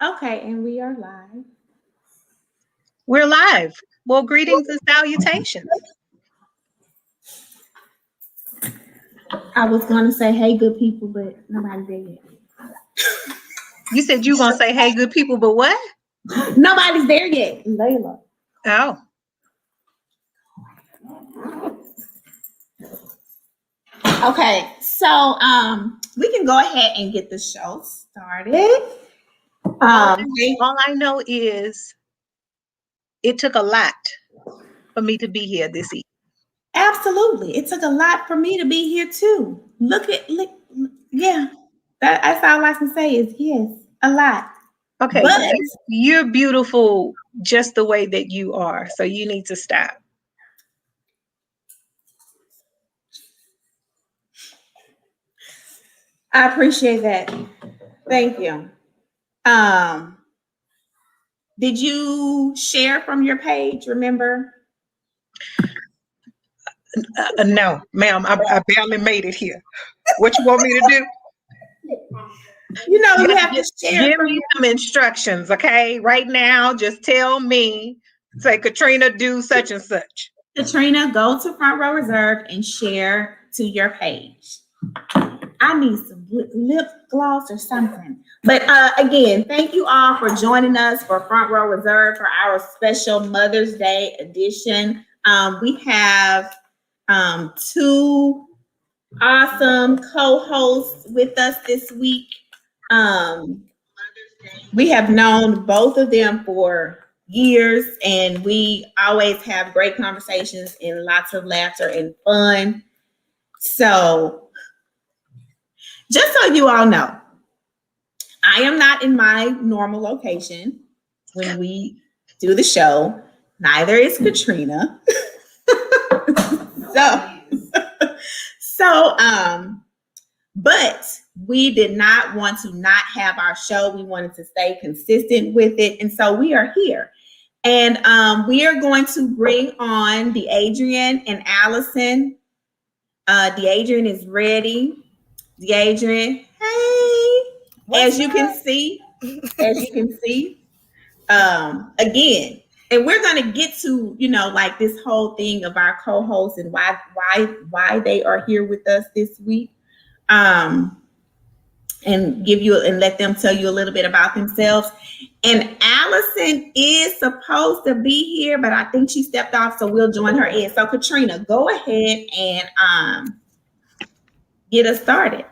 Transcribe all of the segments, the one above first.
Okay, and we are live. We're live. Well, greetings and salutations. I was gonna say, "Hey, good people," but nobody's there yet. You said you were going to say, hey, good people, but what? Nobody's there yet, Layla. Oh. Okay, so we can go ahead and get the show started. All I know is it took a lot for me to be here this evening. Absolutely, it took a lot for me to be here too. Look, yeah. That's all I can say is yes, a lot. Okay, But you're beautiful just the way that you are, so you need to stop. I appreciate that. Thank you. Um, did you share from your page? Remember? No, ma'am, I barely made it here. What you want me to do? You have to share. Give me some instructions, okay? Right now, just tell me, say, Katrina, do such and such. Katrina, go to Front Row Reserve and share to your page. I need some lip gloss or something. But again, thank you all for joining us for Front Row Reserve for our special Mother's Day edition. We have two awesome co-hosts with us this week. We have known both of them for years, and we always have great conversations and lots of laughter and fun. So, just so you all know, I am not in my normal location when we do the show. Neither is Katrina. But we did not want to not have our show. We wanted to stay consistent with it. And so we are here. And we are going to bring on DeAdrian and Allison. DeAdrian is ready. DeAdrian, hey. As you can see, again, and we're gonna get to, like this whole thing of our co-hosts and why they are here with us this week. And give you and let them tell you a little bit about themselves. And Allison is supposed to be here, but I think she stepped off, so we'll join her in. So Katrina, go ahead and get us started.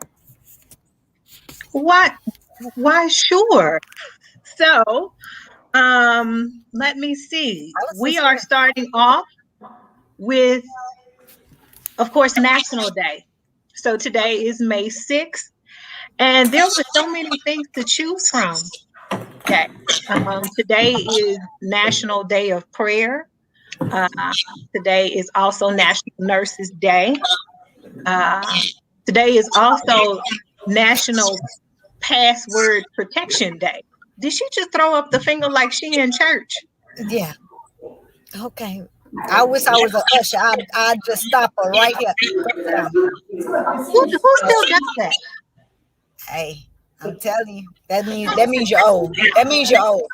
Why sure. So let me see. We are starting off with, of course, National Day. So today is May 6th. And there were so many things to choose from. Okay. Today is National Day of Prayer. Today is also National Nurses Day. Today is also National Password Protection Day. Did she just throw up the finger like she in church? Yeah. Okay. I wish I was an usher. I'd just stop her right here. Who still does that? Hey, I'm telling you, that means you're old. That means you're old.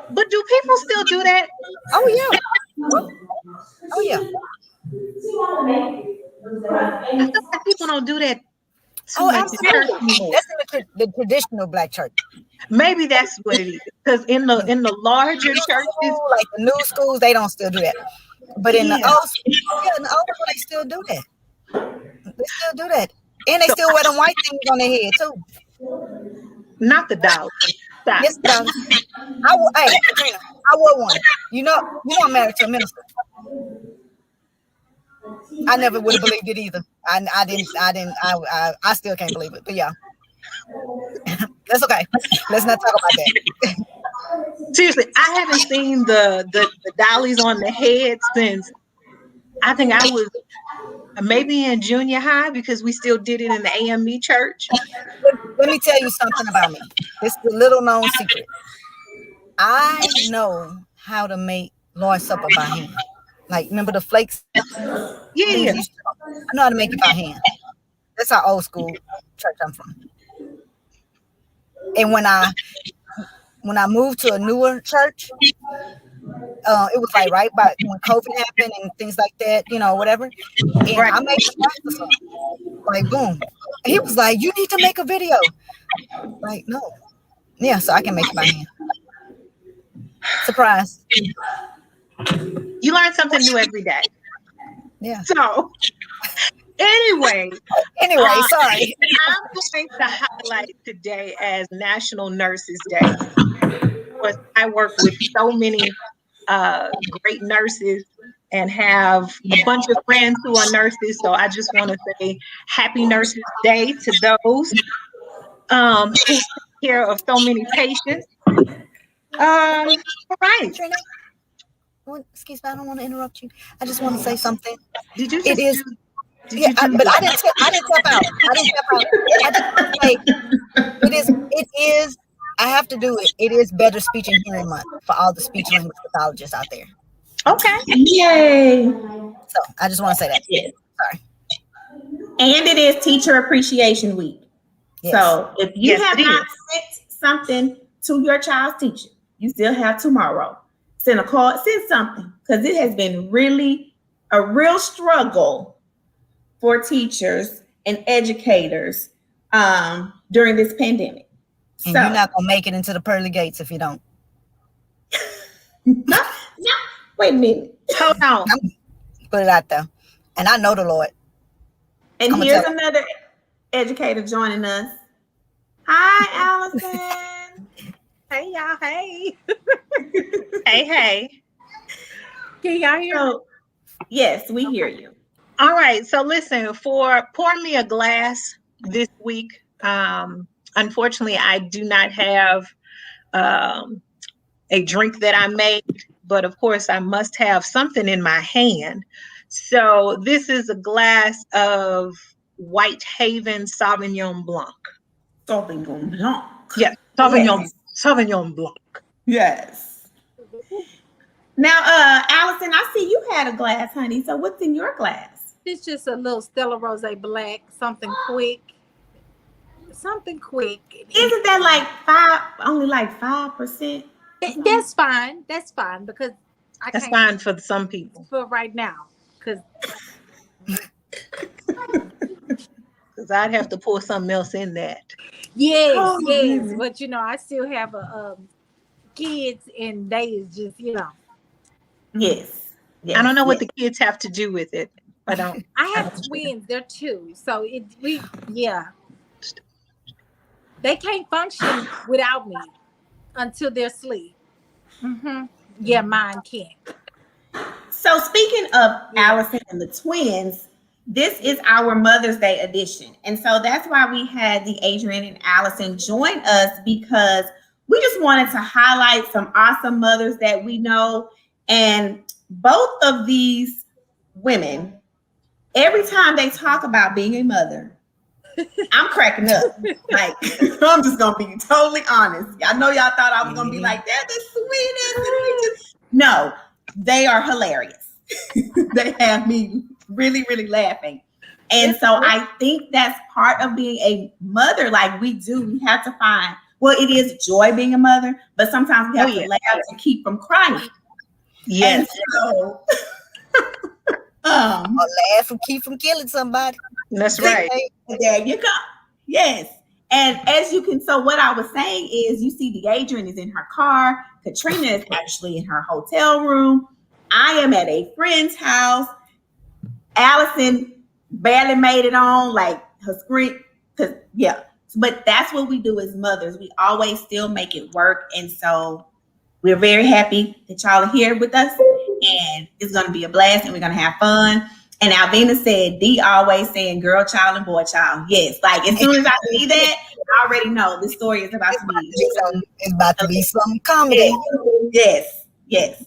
But do people still do that? Oh yeah. Oh yeah. I feel like people don't do that too much in church anymore. That's in the traditional black church. Maybe that's what it is. Because in the larger churches, like the new schools, they don't still do that. But in the old school, they still do that. They still do that. And they still wear them white things on their head too. Not the dollar. Stop. Yes, I wore one. You know I'm married to a minister. I never would have believed it either. I still can't believe it. But yeah. That's okay. Let's not talk about that. Seriously, I haven't seen the dollies on the head since I think I was maybe in junior high, because we still did it in the AME church. Let me tell you something about me. This is a little known secret. I know how to make Lord's Supper by hand. Like, remember the flakes? Yeah. I know how to make it by hand. That's our old school church I'm from. And when when I moved to a newer church, it was like right by when COVID happened and things like that, whatever. And Right. I made a pastor song, like boom. He was like, "You need to make a video." Like, no, yeah, so I can make it by hand. Surprise. You learn something new every day. Yeah. So, anyway, Sorry. I'm going to highlight today as National Nurses Day. Because I work with so many great nurses and have a bunch of friends who are nurses. So I just want to say Happy Nurses Day to those who take care of so many patients. All right. Trina, excuse me, I don't want to interrupt you. I just want to say something. Did you It just is. Yeah, but I didn't tap out. I just want to say it is. I have to do it. It is Better Speech and Hearing Month for all the speech language pathologists out there. Okay. Yay. So I just want to say that. Yes. Sorry. And it is Teacher Appreciation Week. Yes. So if you Yes, have it not sent something to your child's teacher, you still have tomorrow. Send a card, send something, because it has been really a real struggle for teachers and educators during this pandemic. And you're not gonna make it into the pearly gates if you don't. No, wait a minute. Hold on. Put it out there. And I know the Lord. And I'ma here's tell another educator joining us. Hi, Allison. Hey y'all, hey. Hey. Can y'all hear me? So, yes, we hear you. All right. So listen, for Pour Me a Glass this week, unfortunately, I do not have a drink that I made, but of course I must have something in my hand. So this is a glass of Whitehaven Sauvignon Blanc. Sauvignon Blanc. Yes, Sauvignon Blanc. Yes. Now, Allison, I see you had a glass, honey. So what's in your glass? It's just a little Stella Rose Black, something quick. Something quick. Isn't that only like 5%? That's fine. That's fine because That's fine for some people. for right now. Because I'd have to pour something else in that. yes, Oh, yes. goodness. But I still have kids and they is just, Yes. I don't know what the kids have to do with it. I don't. I have twins, they're two. So they can't function without me until they're asleep. Mm-hmm. Yeah, mine can't. So speaking of Allison and the twins, this is our Mother's Day edition. And so that's why we had the Adrian and Allison join us, because we just wanted to highlight some awesome mothers that we know. And both of these women, every time they talk about being a mother, I'm cracking up. Like, I'm just gonna be totally honest. I know y'all thought I was gonna be like, they're the sweetest. No, they are hilarious. They have me really, really laughing. And so I think that's part of being a mother. Like we have to find, well, it is joy being a mother, but sometimes we have to laugh to keep from crying. Yes. And so, Or laugh and keep from killing somebody. That's right. There you go. Yes. And as you can, so what I was saying is, you see the Adrian is in her car. Katrina is actually in her hotel room. I am at a friend's house. Allison barely made it on, like her screen. But that's what we do as mothers. We always still make it work. And so we're very happy that y'all are here with us. And it's going to be a blast and we're going to have fun. And Alvina said, D always saying girl child and boy child. Yes. Like as soon as I see that, I already know this story is about to be. It's about to be some comedy. Yes. Yes.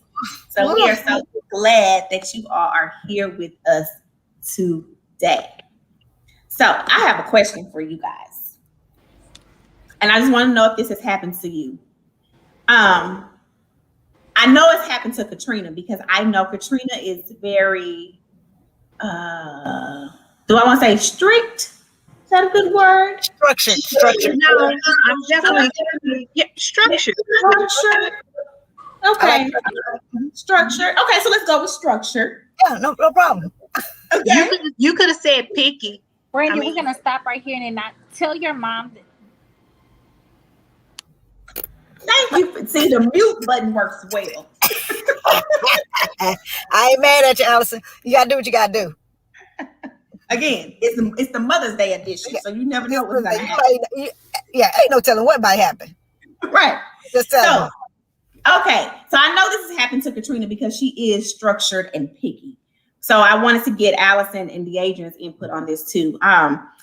So we are so glad that you all are here with us today. So I have a question for you guys. And I just want to know if this has happened to you. I know it's happened to Katrina because I know Katrina is very, do I want to say strict? that a good word? Structured. No, I'm definitely structured. Structured. Okay. Structured. Okay, so let's go with structured. Yeah, no problem. Okay. You could have said picky. Brandy, I mean- we're gonna stop right here and then not tell your mom that. Thank you. See, the mute button works well. I ain't mad at you, Allison. You gotta do what you gotta do. Again, it's the Mother's Day edition, so you never know what's gonna happen. Yeah, ain't no telling what might happen. Right. Just tell me. Okay, so I know this has happened to Katrina because she is structured and picky. So I wanted to get Allison and the agent's input on this too.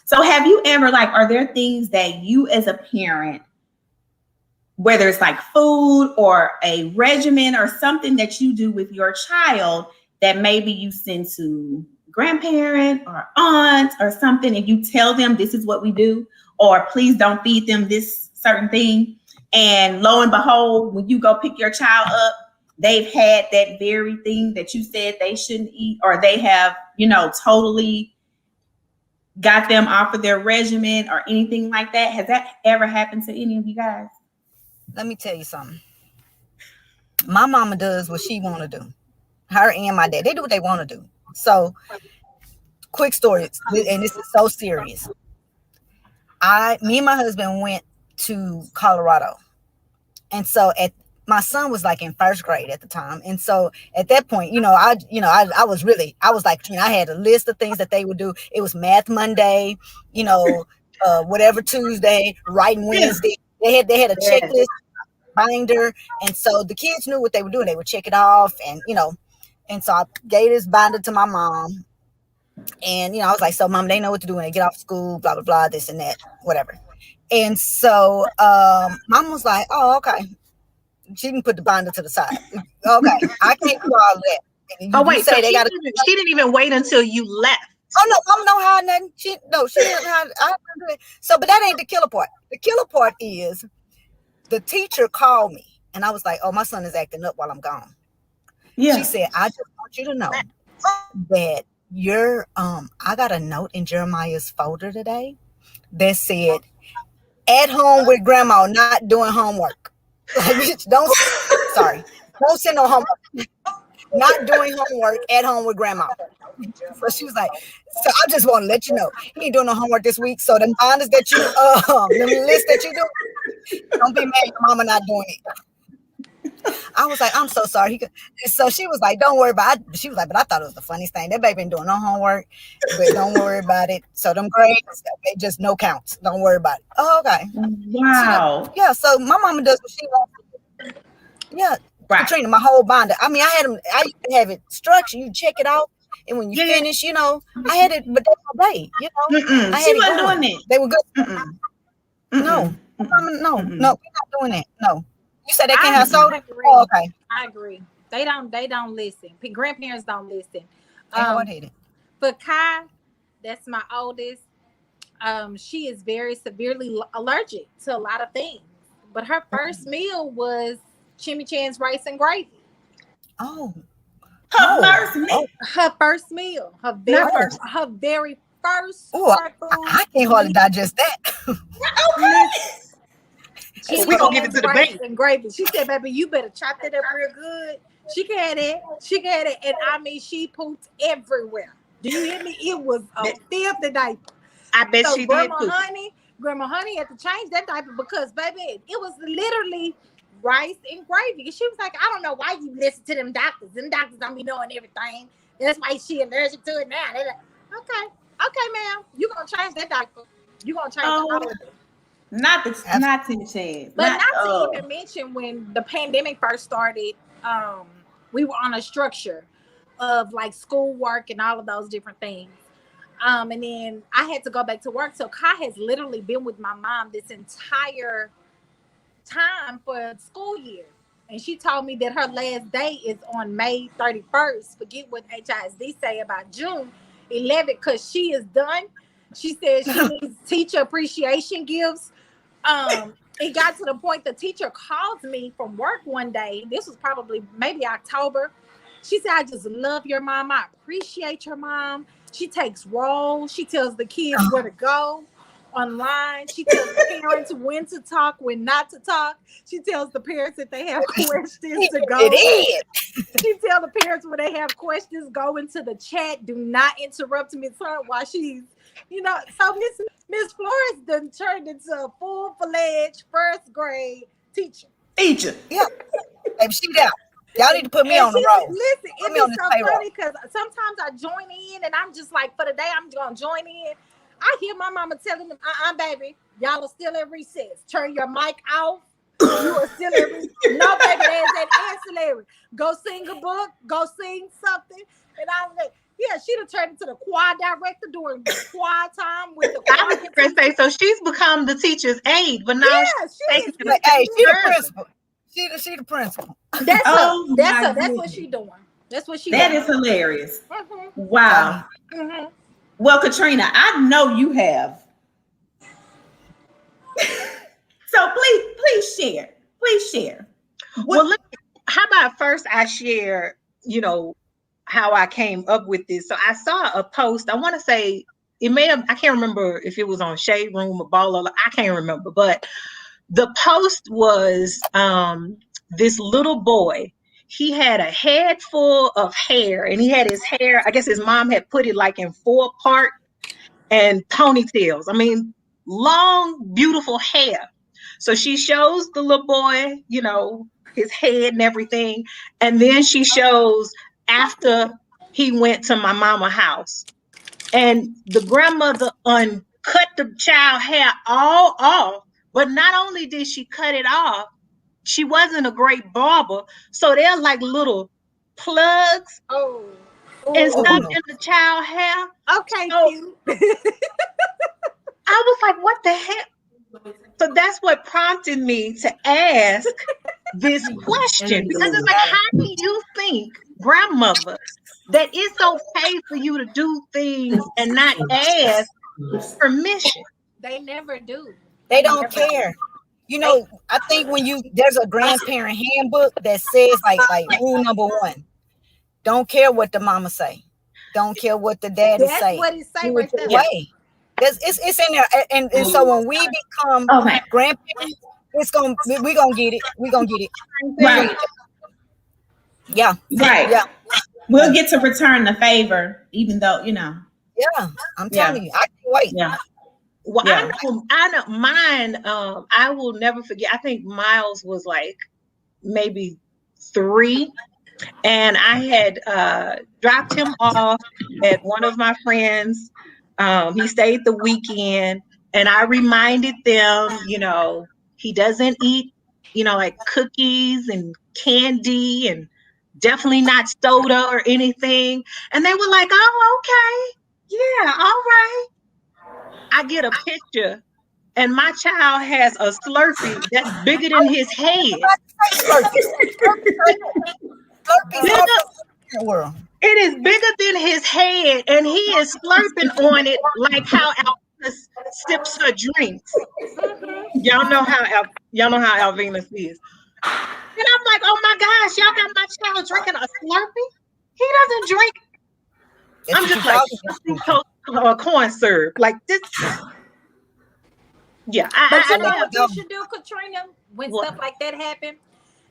So have you ever are there things that you as a parent, whether it's like food or a regimen or something that you do with your child that maybe you send to grandparent or aunt or something, and you tell them this is what we do, or please don't feed them this certain thing, and lo and behold, when you go pick your child up, they've had that very thing that you said they shouldn't eat, or they have, totally got them off of their regimen or anything like that? Has that ever happened to any of you guys? Let me tell you something. My mama does what she want to do. Her and my dad, they do what they want to do. So, quick story, and this is so serious. Me and my husband went to Colorado, and so my son was in first grade at the time, and so at that point, I was like, I had a list of things that they would do. It was Math Monday, whatever Tuesday, Writing Wednesday. They had a checklist binder, and so the kids knew what they were doing. They would check it off, and and so I gave this binder to my mom, and I was like, so mom, they know what to do when they get off school, blah blah blah, this and that, whatever. And so mom was like, oh, okay. She can put the binder to the side. Okay, I can't do all that. Oh wait, so she didn't even wait until you left. Oh no, mom don't hide nothing. She didn't hide. I didn't do it. So, but that ain't the killer part. The killer part is the teacher called me, and I was like, "Oh, my son is acting up while I'm gone." Yeah. She said, "I just want you to know that I got a note in Jeremiah's folder today that said, 'At home with grandma, not doing homework.' Don't send no homework. Not doing homework at home with grandma." So she was like, "So I just want to let you know he ain't doing no homework this week. So them honors that you the list that you do, don't be mad your mama not doing it." I was like, "I'm so sorry." So she was like, "Don't worry about it." She was like, "But I thought it was the funniest thing. That baby ain't doing no homework, but don't worry about it. So them grades, they just no counts. Don't worry about it." Oh, okay. Wow. Yeah. So my mama does what she wants to do. Yeah. Right. Katrina, my whole binder. I mean, I used to have it structured. You check it out, and when you finish, I had it, but that's all day. I she wasn't doing it. They were good. No, we're not doing that. No. You said they can't have soda? Oh, okay. I agree. They don't listen. Grandparents don't listen. For Kai, that's my oldest. She is very severely allergic to a lot of things. But her first meal was chimichangas, rice, and gravy. Oh. Her first meal. Her very first. Oh, I can't hardly digest that. We're gonna give it to the baby. And gravy. She said, "Baby, you better chop that up real good." She had it, and I mean, she pooped everywhere. Do you hear me? It was a filthy diaper. I bet she did. Grandma Honey had to change that diaper because, baby, it was literally rice and gravy. And she was like, "I don't know why you listen to them doctors. Them doctors don't be knowing everything. That's why she allergic to it now." They're like, okay, ma'am, you gonna change that diaper? You gonna change all of it? Not to change. But not to even mention when the pandemic first started, we were on a structure of schoolwork and all of those different things. And then I had to go back to work. So Kai has literally been with my mom this entire time for school year. And she told me that her last day is on May 31st. Forget what HISD say about June 11th, because she is done. She said she needs teacher appreciation gifts. It got to the point the teacher called me from work one day. This was probably maybe October. She said, "I just love your mom. I appreciate your mom. She takes roles. She tells the kids where to go." online. She tells the parents when to talk, when not to talk. She tells the parents if they have questions to go. It is. She tells the parents when they have questions, go into the chat. Do not interrupt Miss Hunt while she's, So Miss Flores done turned into a full-fledged first grade teacher. Yeah. Baby, she down. Y'all need to put me on the road. Listen, Put it me is on this so payroll. funny because sometimes I join in and I'm just like, for the day, I'm going to join in. I hear my mama telling them, baby, y'all are still at recess. Turn your mic off. You are still at recess. No, baby, there's that ancillary. Go sing a book. Go sing something. And I'm like, yeah, she'd have turned into the choir director during choir time with the choir. I was going to say, so she's become the teacher's aide, but now she is. Hey, she the principal. She the principal. That's what she doing. That's what she That doing. is hilarious. Mhm. Wow. Mhm. Well, Katrina, I know you have. So please share. Please share. Well, how about first I share, how I came up with this. So I saw a post. I want to say it may have, I can't remember if it was on Shade Room or Baller. I can't remember, but the post was this little boy. He had a head full of hair, and he had his hair, I guess his mom had put it like in 4-part and ponytails. I mean, long, beautiful hair. So she shows the little boy, his head and everything. And then she shows after he went to my mama's house. And the grandmother cut the child hair all off. But not only did she cut it off, she wasn't a great barber. So they're like little plugs and stuff in the child hair. Okay, so, cute. I was like, what the heck? So that's what prompted me to ask this question, because it's like, how do you think, grandmother, that it's okay for you to do things and not ask permission? They never do. They don't care. I think when there's a grandparent handbook that says like rule number 1, don't care what the mama say. Don't care what the daddy say. That's what it say right there. Way. It's in there. And so when we become grandparents, we're gonna get it. We're gonna get it. Right. Yeah. Right. Yeah. We'll get to return the favor, even though, Yeah. I'm telling you, I can't wait. Yeah. Well, I know mine. I will never forget. I think Miles was like maybe 3, and I had dropped him off at one of my friends. He stayed the weekend, and I reminded them, he doesn't eat, like cookies and candy, and definitely not soda or anything. And they were like, "Oh, okay, yeah, all right." I get a picture, and my child has a Slurpee that's bigger than his head. It is bigger than his head, and he is slurping on it like how Alvina sips her drinks. Y'all know how Alvina is. And I'm like, oh my gosh, y'all got my child drinking a Slurpee? He doesn't drink. I'm just like corn syrup, like this. Yeah, But you know what you should do, Katrina, when stuff like that happen?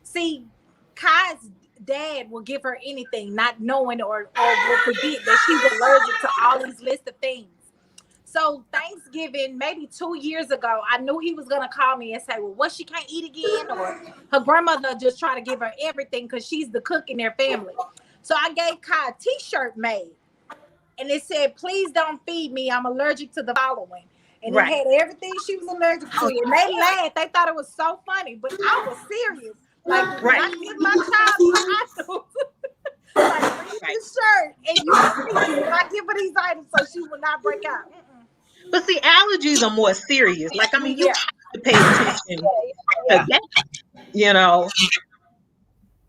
See, Kai's dad will give her anything, not knowing or will forget that she's allergic to all these list of things. So Thanksgiving, maybe 2 years ago, I knew he was gonna call me and say, well, what, she can't eat again? Or her grandmother just try to give her everything because she's the cook in their family. So I gave Kai a t-shirt made. And it said, please don't feed me. I'm allergic to the following. And it had everything she was allergic to. And they laughed. They thought it was so funny. But I was serious. Like, when I give my child like, read this shirt. And you I give her these items so she will not break out. But see, allergies are more serious. Like, I mean, you have to pay attention to that,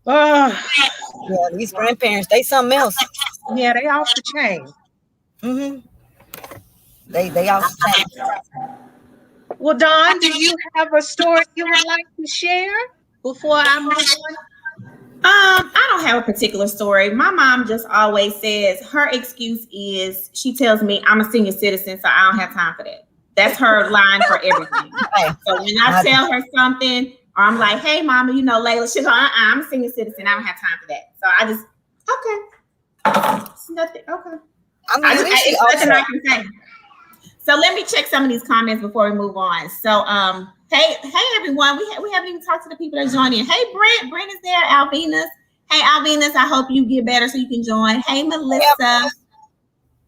Yeah, these grandparents, they something else. Yeah, they off the chain. Mm-hmm. They off the chain. Well, Dawn, do you have a story you would like to share before I move on? I don't have a particular story. My mom just always says her excuse is she tells me I'm a senior citizen, so I don't have time for that. That's her line for everything. Hey, So when I tell her something, or I'm like, "Hey, mama, you know, Layla," she's like, "I'm a senior citizen. I don't have time for that." So I just, okay, it's nothing. Okay, I mean, it's nothing I can say. So let me check some of these comments before we move on. So, hey everyone, we haven't even talked to the people that joined in. Hey, Brent is there. Alvinus. Hey, Alvinus, I hope you get better so you can join. Hey, Melissa. Yep.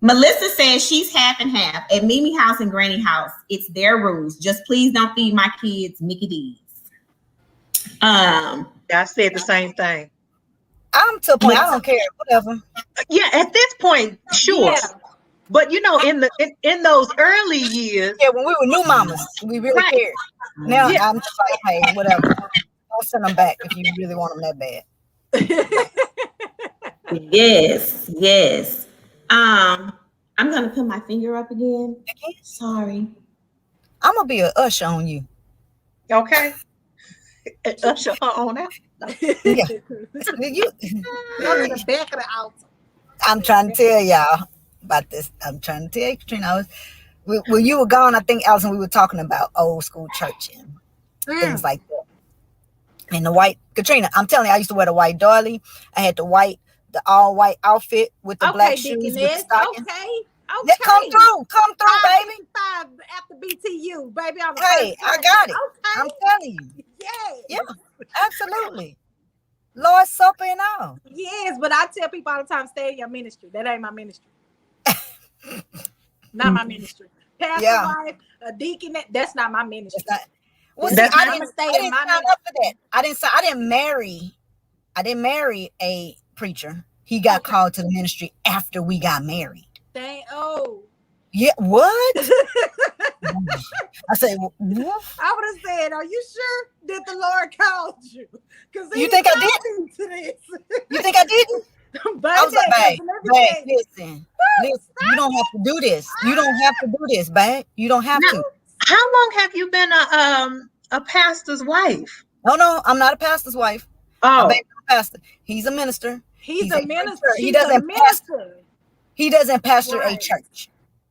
Melissa says she's half and half at Mimi house and Granny house. It's their rules. Just please don't feed my kids Mickey D's. I said the same thing. I'm to a point. I don't care. Whatever. Yeah, at this point, sure. Yeah. But you know, in those early years, yeah, when we were new mamas, we really cared. Now I'm just like, hey, whatever. Don't send them back if you really want them that bad. Yes. I'm gonna put my finger up again. Sorry. I'm gonna be an usher on you. Okay. Usher her on out. Yeah. The back of the altar. I'm trying to tell y'all about this. I'm trying to tell you, Katrina. When you were gone, I think, Allison, we were talking about old school church and things like that. And the white, Katrina, I'm telling you, I used to wear the white doily. I had the all white outfit with the black shoes with the stocking. Okay. Come through, baby. After BTU, baby. Hey, I got it. Okay. I'm telling you. Yeah, absolutely. Lord's Supper and all. Yes, but I tell people all the time, stay in your ministry. That ain't my ministry. Not my ministry. Pastor wife, a deacon, that's not my ministry. Well, see, I didn't sign up for that. I didn't marry a preacher. He got called to the ministry after we got married. Yeah, what? I say, what? I would have said, are you sure that the Lord called you? You think I did? You think I didn't? I was like, babe, listen, you don't have to do this. You don't have to do this, babe. You don't have to. How long have you been a pastor's wife? No, I'm not a pastor's wife. Oh, I'm a pastor. He's a minister. He's a minister. He doesn't pastor. He doesn't pastor a church.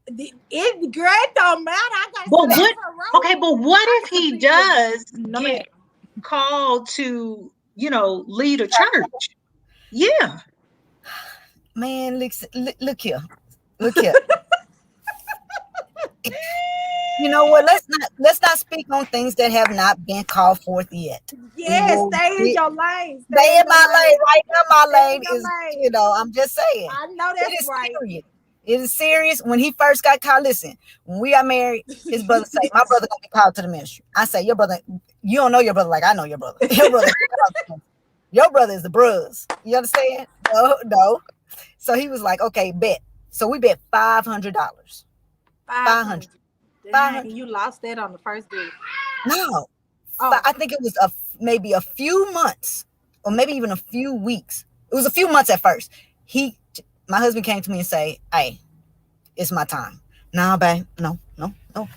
It great don't matter. But what if he does get called to, lead a church? Yeah. Man, look here. You know what? Let's not speak on things that have not been called forth yet. Yes, stay in your lane. Stay in my lane. Right now, my lane is, I'm just saying. I know that's right. Serious. It is serious. When he first got called, listen, when we got married, his brother say, my brother gonna be called to the ministry. I say, your brother, you don't know your brother like I know your brother. Your brother is the bros. You understand? No. So he was like, okay, bet. So we bet $500. 500. You lost that on the first day. No. I think it was maybe a few months or maybe even a few weeks. It was a few months at first. My husband came to me and say, hey, it's my time. Nah, babe. No.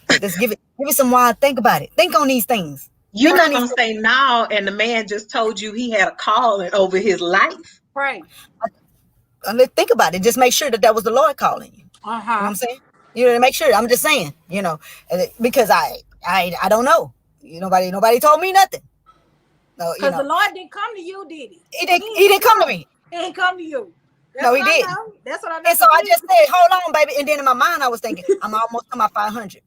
Let's give it some while. Think about it. Think on these things. You're not going to say no, and the man just told you he had a calling over his life. Right. Think about it. Just make sure that was the Lord calling you. You know what I'm saying? Make sure. I'm just saying, because I don't know. Nobody told me nothing. No, because the Lord didn't come to you, did he? He didn't come to me. He didn't come to you. No, he didn't. That's what I know. And so I just said, hold on, baby. And then in my mind, I was thinking, I'm almost to my 500.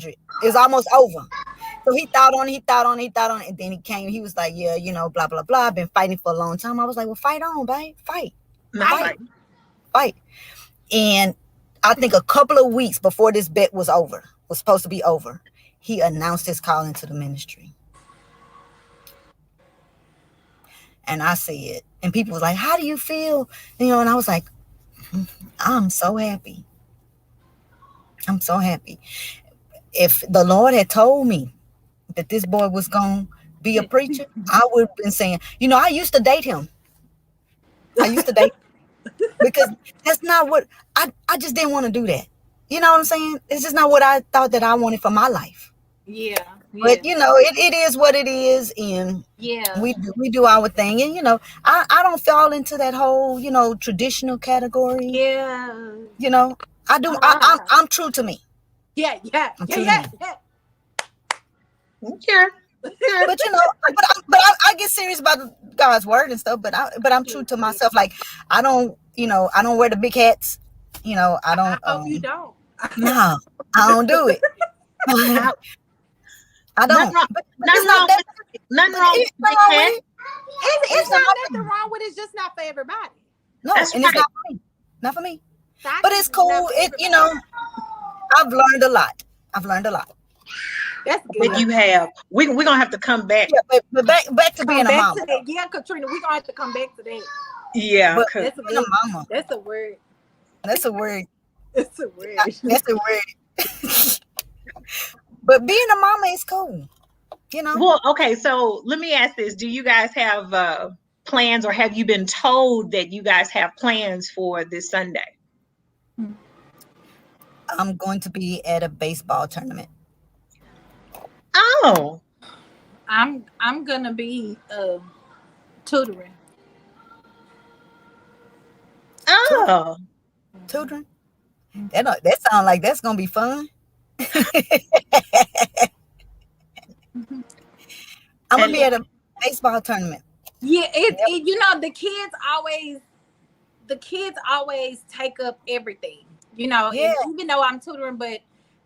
It was almost over. So he thought on it. And then he came, he was like, yeah, blah, blah, blah. I've been fighting for a long time. I was like, well, fight on, babe. Fight. And I think a couple of weeks before this bet was supposed to be over, he announced his calling to the ministry. And I said, and people was like, how do you feel? And I was like, I'm so happy. I'm so happy. If the Lord had told me that this boy was going to be a preacher, I would have been saying, I used to date him. Because that's not what, I just didn't want to do that. You know what I'm saying? It's just not what I thought that I wanted for my life. Yeah. But it is what it is, and we do our thing, and I don't fall into that whole traditional category. Yeah. I do. I'm true to me. Yeah, yeah, I'm yeah, telling yeah, you. yeah. Okay. But I get serious about God's word and stuff. But I'm true to myself. Like I don't wear the big hats. I I don't. hope you don't. No, I don't do it. I- I Nothing don't. wrong. But it's Nothing not wrong. that. Nothing But wrong with it's the not big wrong hat. with it. It's It's not not for nothing me. wrong with it. It's just not for everybody. No, That's and it's right. not for me. Not for me. But Stockings it's is not cool. for It everybody. I've learned a lot. I've learned a lot. That's That good. you have. We're gonna have to come back. Yeah, but back to being Come a back mama. to that. Yeah, Katrina, we're gonna have to come back to that. Yeah, But cause That's a being a good. mama, That's a word. that's a word. That's a word. That's a word. But being a mama is cool. well, okay. So let me ask this: do you guys have plans, or have you been told that you guys have plans for this Sunday? I'm going to be at a baseball tournament. Oh, I'm gonna be tutoring. oh, Children. That sounds like that's gonna be fun. I'm gonna and be at a baseball tournament. Yeah, Yep. the kids always take up everything, and Yeah. even though I'm tutoring, but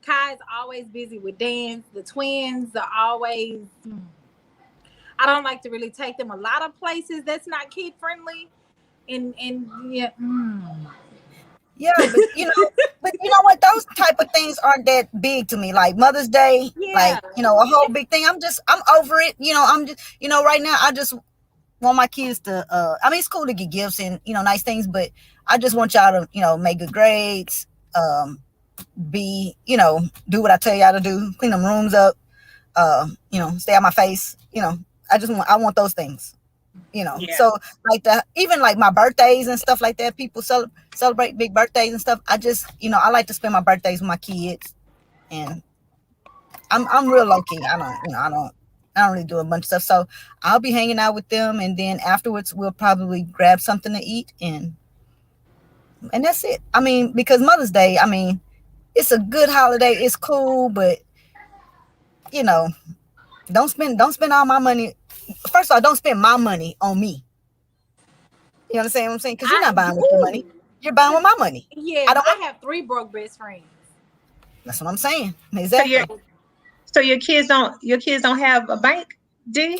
Kai's always busy with dance. The twins are always, I don't like to really take them a lot of places that's not kid friendly. And yeah. Yeah, but you know what? Those type of things aren't that big to me. Like Mother's Day, Yeah. a whole big thing. I'm over it. I'm just, right now I just want my kids to I mean it's cool to get gifts and nice things, but I just want y'all to, make good grades, be, do what I tell y'all to do, clean them rooms up, stay on my face, I want those things. yeah, So like even like my birthdays and stuff like that, people celebrate big birthdays and stuff. I just, I like to spend my birthdays with my kids, and I'm real low key. I don't really do a bunch of stuff. So I'll be hanging out with them, and then afterwards we'll probably grab something to eat, and that's it. I mean, because Mother's Day, I mean, it's a good holiday, it's cool, but don't spend all my money. First of all, don't spend my money on me. You understand what I'm saying? Because you're not buying with your money. You're buying with my money. Yeah, I don't. I have 3 broke best friends. That's what I'm saying. So Exactly. so your kids don't have a bank, do you?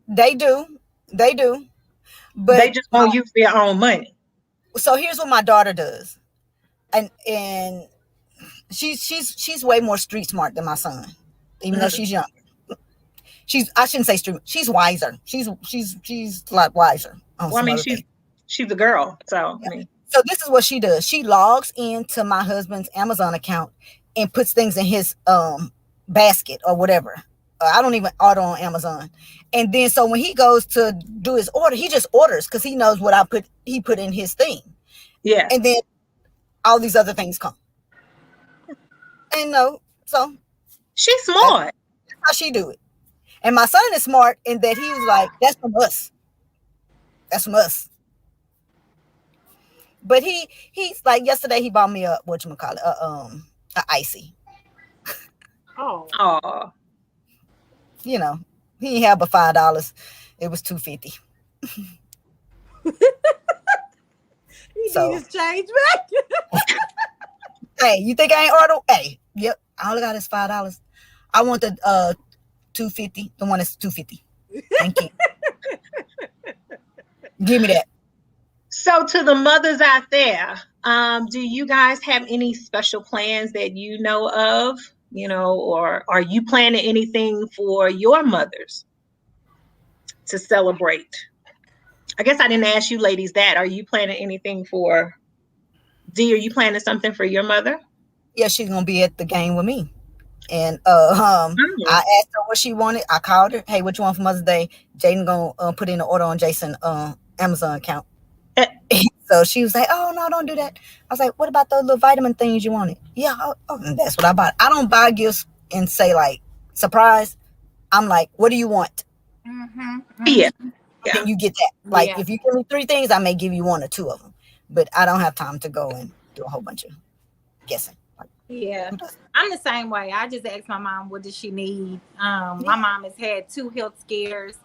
They do. They do. But They just won't use their own money. so here's what my daughter does. And she's way more street smart than my son, even though she's young. I shouldn't say street. She's wiser. She's a lot wiser. Well, I mean, she's a girl, so I mean, So this is what she does. She logs into my husband's Amazon account and puts things in his basket or whatever. I don't even order on Amazon. And then so when he goes to do his order, he just orders because he knows what he put in his thing. yeah. And then all these other things come. And so She's smart. that's how she do it. And my son is smart in that he was like, that's from us. That's from us. But he's like yesterday he bought me a icy. Oh. Oh, He didn't have but $5. It was $2.50. He So- need his change back. Hey, you think I ain't order? Hey, yep. All I got is $5. I want the $2.50. The one that's $2.50. Thank you. Give me that. so to the mothers out there, do you guys have any special plans that you know of? Or are you planning anything for your mothers to celebrate? I guess I didn't ask you ladies that. Are you planning anything for Dee? Are you planning something for your mother? Yeah, she's gonna be at the game with me. And I asked her what she wanted. I called her. Hey, what you want for Mother's Day? Jaden gonna put in an order on Jason Amazon account. So she was like, "Oh no, don't do that." I was like, "What about those little vitamin things you wanted?" Yeah, and that's what I bought. I don't buy gifts and say like surprise. I'm like, "What do you want?" Yeah. And you get that. Like Yeah. if you give me 3 things, I may give you 1 or 2 of them. But I don't have time to go and do a whole bunch of guessing. Yeah, I'm the same way. I just asked my mom, what does she need? My mom has had 2 health scares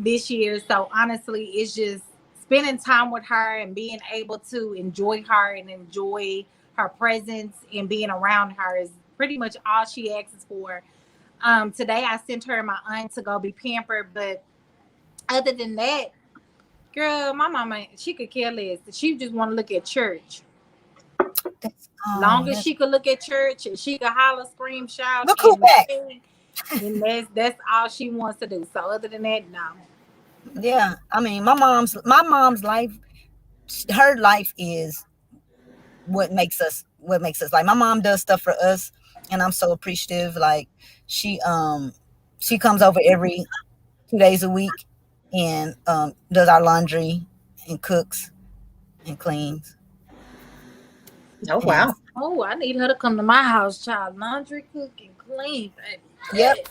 this year. So honestly, it's just spending time with her and being able to enjoy her and enjoy her presence and being around her is pretty much all she asks for. Today I sent her and my aunt to go be pampered, but other than that, girl, my mama, she could care less. She just want to look at church. Long as she could look at church and she could holler, scream, shout, Look who back. and that's all she wants to do. So other than that, no. Yeah, I mean, my mom's life, her life is what makes us like. My mom does stuff for us, and I'm so appreciative. Like she comes over every 2 days a week and does our laundry and cooks and cleans. Oh, wow. Oh, I need her to come to my house, child. Laundry, cook, and clean, baby. Yep.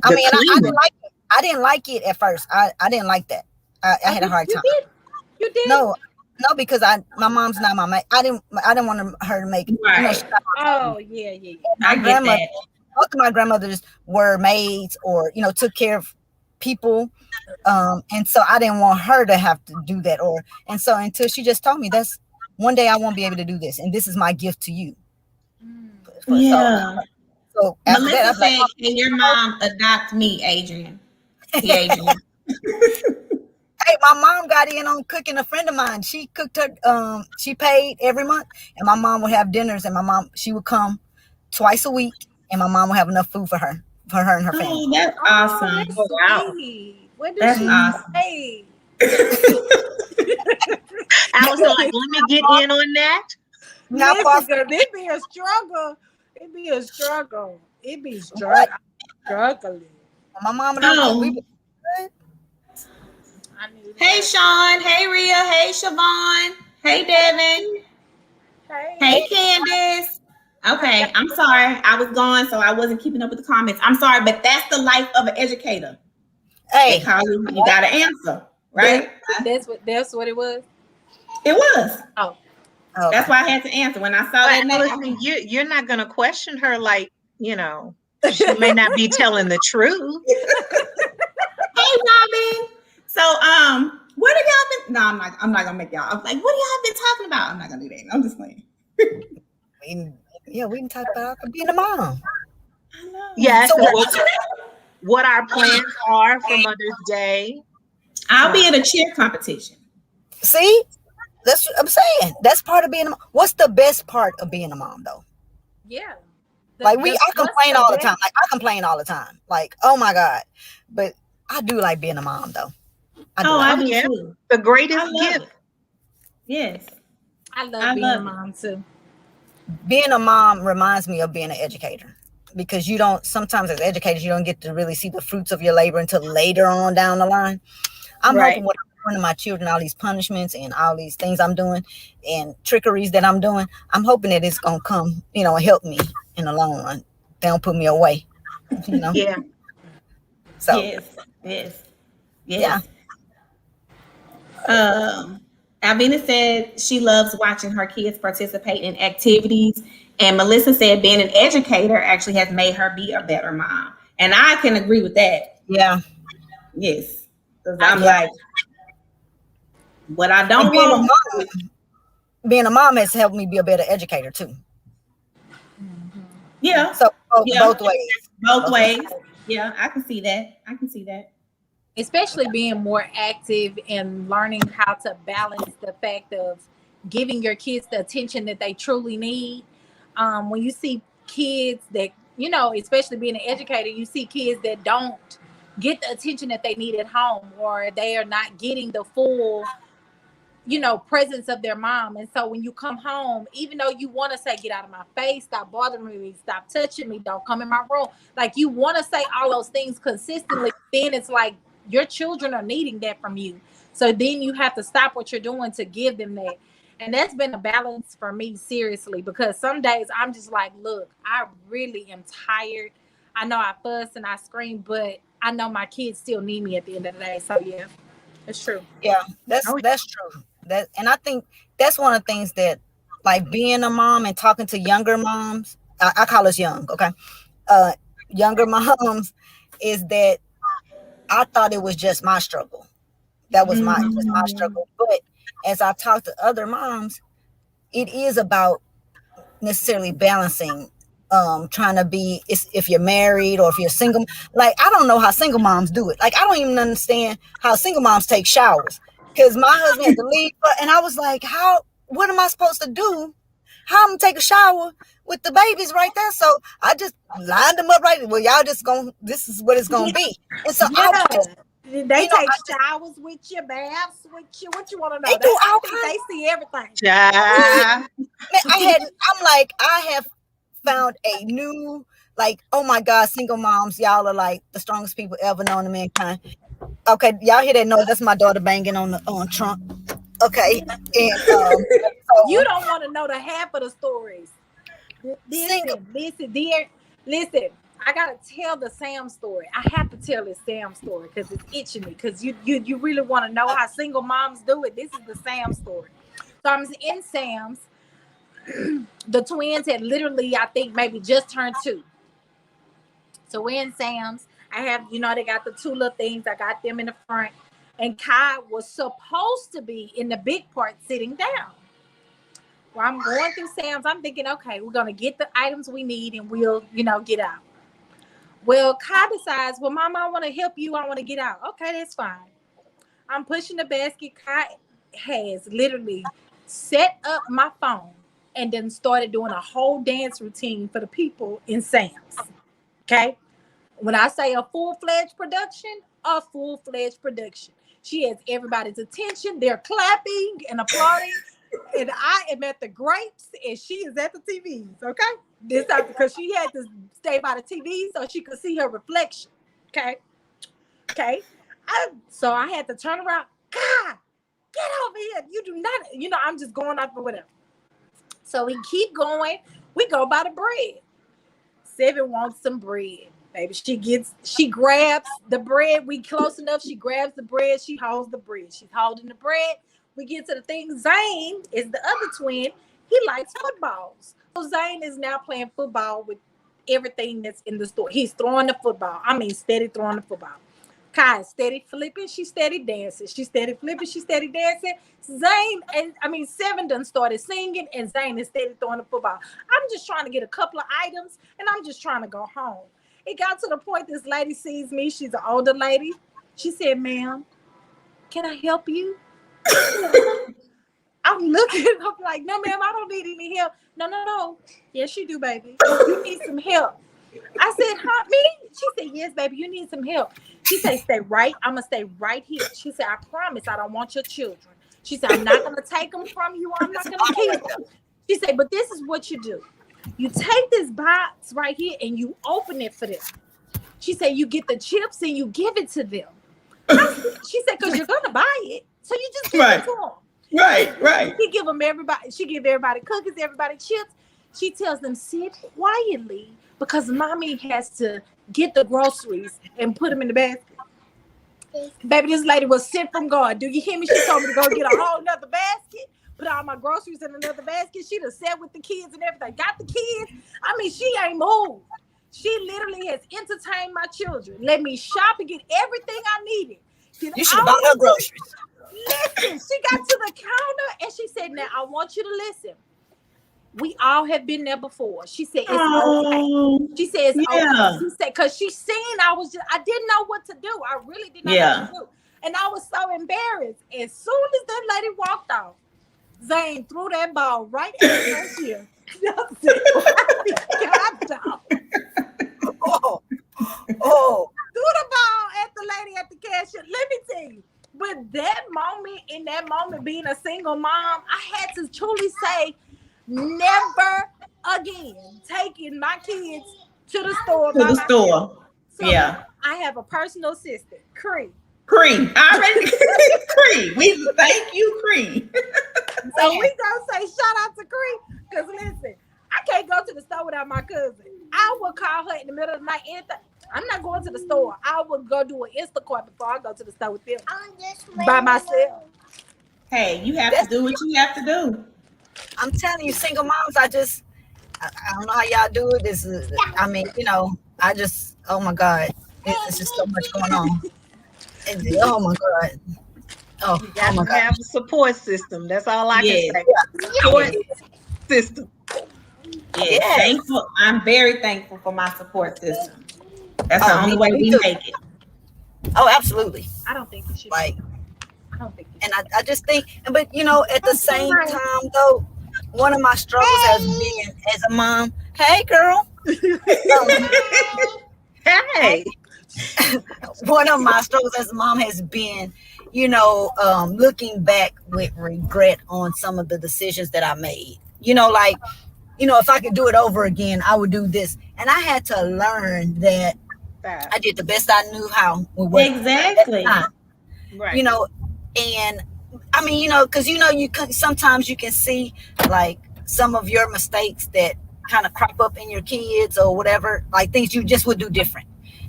I mean, I didn't like it at first. I didn't like that. I had a hard time. You did? No, because my mom's not my maid. I didn't want her to make. Right. Oh, yeah. I get that. Both of my grandmothers were maids or took care of people, and so I didn't want her to have to do that. And so until she just told me that's one day I won't be able to do this, and this is my gift to you. Yeah. So after Melissa that, I was said, like, "Can your mom adopt me, Adrian?" Hey, Adrian. hey, my mom got in on cooking. A friend of mine, she cooked her. She paid every month, and my mom would have dinners, and she would come twice a week, and my mom would have enough food for her and her family. Oh, that's awesome. That's wow. sweet. What That's does she awesome. say? I was like, let me get in on that. Not far from Listen, it be a struggle. It be struggling. my mom and Oh. we I knew Hey, that. Sean. Hey, Rhea. Hey, Siobhan. Hey, Devin. Hey, Candace. Okay, I'm sorry. I was gone, so I wasn't keeping up with the comments. I'm sorry, but that's the life of an educator. They hey, call you got to answer, right? That's what it was. It was. Oh, okay. That's why I had to answer when I saw that But name. listen, you're not going to question her like, she may not be telling the truth. Hey, Robin. So, what have y'all been? No, I'm not gonna make y'all. I'm like, what have y'all been talking about? I'm not gonna do that. I'm just playing. We can talk about being a mom. I know. Yes, So what our plans are for Mother's Day. I'll be at a cheer competition. See, that's what I'm saying. That's part of being a mom. What's the best part of being a mom, though? yeah. Like I complain all the time. Like I complain all the time. Like, oh my God. But I do like being a mom, though. I do Yeah. too. The I greatest love gift. it. Yes. I love being a mom too. Being a mom reminds me of being an educator, because sometimes as educators, you don't get to really see the fruits of your labor until later on down the line. I'm Right. hoping what I'm doing to my children, all these punishments and all these things I'm doing and trickeries that I'm doing, I'm hoping that it's going to come, and help me in the long run. They don't put me away, Yeah. So, Yes. Yeah. Alvina said she loves watching her kids participate in activities. And Melissa said being an educator actually has made her be a better mom. And I can agree with that. Yeah. Yes. Because I'm like, what I don't want. Being a mom has helped me be a better educator too. Yeah. So both ways. Both ways. Yeah, I can see that. Especially being more active and learning how to balance the fact of giving your kids the attention that they truly need. When you see kids that, especially being an educator, you see kids that don't get the attention that they need at home, or they are not getting the full, presence of their mom. And so when you come home, even though you want to say, get out of my face, stop bothering me, stop touching me, don't come in my room. Like, you want to say all those things consistently. Then it's like your children are needing that from you. So then you have to stop what you're doing to give them that. And that's been a balance for me, seriously, because some days I'm just like, look, I really am tired. I know I fuss and I scream, but I know my kids still need me at the end of the day. So yeah, it's true. Yeah, that's true. And I think that's one of the things that, like, being a mom and talking to younger moms, I call us young, okay? Younger moms, is that I thought it was just my struggle. That was my struggle. But as I talk to other moms, it is about necessarily balancing, trying to be, if you're married or if you're single. Like, I don't know how single moms do it. Like, I don't even understand how single moms take showers, because my husband had to leave, and I was like, what am I supposed to do? How I'm gonna take a shower with the babies right there? So I just lined them up right. Well, y'all just this is what it's gonna be. And so they take showers with you, baths with you. What you want to know? They do all they see everything. Yeah. I have found a new, like, oh my God, single moms, y'all are like the strongest people ever known to mankind. Okay, y'all hear that noise? That's my daughter banging on trunk. Okay, and so, you don't want to know the half of the stories. Listen. I gotta tell the Sam story. I have to tell this Sam story because it's itching me. Because you really want to know how single moms do it. This is the Sam story. So I'm in Sam's. The twins had literally, I think, maybe just turned 2. So we're in Sam's. I have, they got the 2 little things. I got them in the front. And Kai was supposed to be in the big part sitting down. Well, I'm going through Sam's. I'm thinking, okay, we're going to get the items we need and we'll, get out. Well, Kai decides, well, Mama, I want to help you. I want to get out. Okay, that's fine. I'm pushing the basket. Kai has literally set up my phone and then started doing a whole dance routine for the people in Sam's. Okay? When I say a full-fledged production, a full-fledged production. She has everybody's attention. They're clapping and applauding. And I am at the grapes and she is at the TVs, okay? This time because she had to stay by the TV so she could see her reflection. Okay. So I had to turn around. God, get over here. You do not, I'm just going up or whatever. So we keep going. We go by the bread. Seven wants some bread. Baby, she grabs the bread. We close enough. She grabs the bread. She holds the bread. She's holding the bread. We get to the thing. Zane is the other twin. He likes footballs. So Zane is now playing football with everything that's in the store. He's throwing the football. I mean, steady throwing the football. Kai is steady flipping. She's steady dancing. She's steady flipping. She's steady dancing. Seven done started singing, and Zane is steady throwing the football. I'm just trying to get a couple of items, and I'm just trying to go home. It got to the point this lady sees me. She's an older lady. She said, "Ma'am, can I help you?" I'm looking, I'm like, "No, ma'am, I don't need any help." No. Yes, you do, baby. You need some help. I said, "Huh, me?" She said, "Yes, baby, you need some help." She said, "Stay right. I'm going to stay right here." She said, "I promise I don't want your children." She said, "I'm not going to take them from you. I'm not going to keep them." She said, "But this is what you do. You take this box right here and you open it for them." She said, "You get the chips and you give it to them." She said, "Because you're going to buy it. So you just give it to them." Right. She give everybody cookies, everybody chips. She tells them, "Sit quietly because mommy has to get the groceries and put them in the basket." Baby, this lady was sent from God. Do you hear me? She told me to go get a whole nother basket, put all my groceries in another basket. She done sat with the kids and everything. Got the kids. I mean, she ain't moved. She literally has entertained my children. Let me shop and get everything I needed. You should have bought her groceries. Listen, she got to the counter and she said, "Now I want you to listen. We all have been there before." She said, "It's okay." She says, "Okay." She said, because she seen I didn't know what to do. I really didn't know what to do. And I was so embarrassed. As soon as that lady walked off, Zane threw that ball right at her here. Threw the ball at the lady at the cashier. Let me tell you. But in that moment, being a single mom, I had to truly say, never again taking my kids to the store. So I have a personal assistant, Cree. Cream. We thank you, Cream. So we gonna say shout out to Cree, because listen, I can't go to the store without my cousin. I will call her in the middle of the night. I'm not going to the store. I would go do an Instacart before I go to the store with them by myself. Hey, you have to do what you have to do. I'm telling you, single moms, I don't know how y'all do it. This is, I mean, you know, I just, oh my God, it's just so much going on. And, oh my God. Oh, You oh got my to God. have a support system. That's all I Yes. can say. Support system. Yes. Yes. Thankful. I'm very thankful for my support system. That's the Oh, only me way we too. make it. Oh, absolutely. I don't think you should. Like, I don't think you and I just think, but you know, at the same time though, one of my struggles has been as a mom. Hey, girl. Hey. One of my struggles as a mom has been, you know, looking back with regret on some of the decisions that I made. You know, like, you know, if I could do it over again, I would do this. And I had to learn that I did the best I knew how. With what Exactly. at the time, Right. you know, and I mean, you know, because you know, you can sometimes you can see like some of your mistakes that kind of crop up in your kids or whatever, like things you just would do different.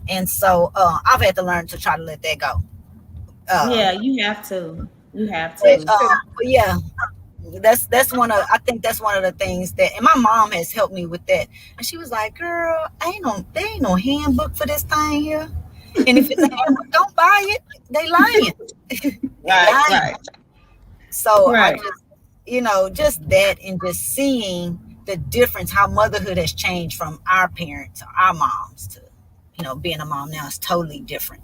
And so I've had to learn to try to let that go. Yeah, you have to. You have But, to. but yeah, that's one of, I think that's one of the things that, and my mom has helped me with that. And she was like, "Girl, there ain't no handbook for this thing here. And if it's a handbook, don't buy it. They lying." Right, right. So Right. I just, you know, just that, and just seeing the difference, how motherhood has changed from our parents, our moms, to, you know, being a mom now is totally different.